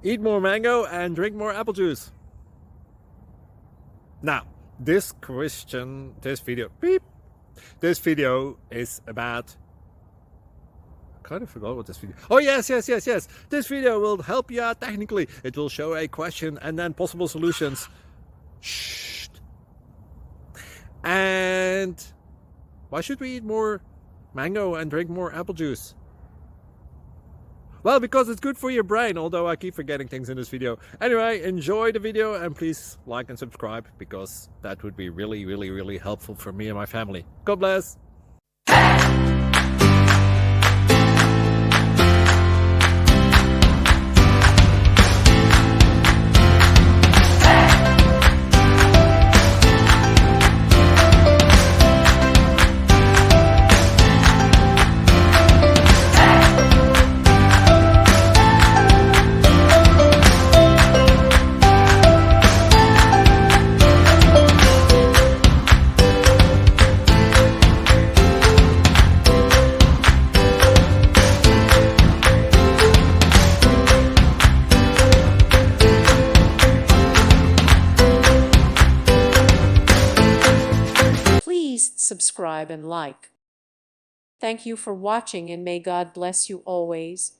Eat more mango and drink more apple juice. Now, this video is about, I kind of forgot what this video. Oh, yes. This video will help you out technically. It will show a question and then possible solutions. Shh. And why should we eat more mango and drink more apple juice? Well, because it's good for your brain, although I keep forgetting things in this video. Anyway, enjoy the video and please like and subscribe, because that would be really helpful for me and my family. God bless! Please subscribe and like. Thank you for watching, and may God bless you always.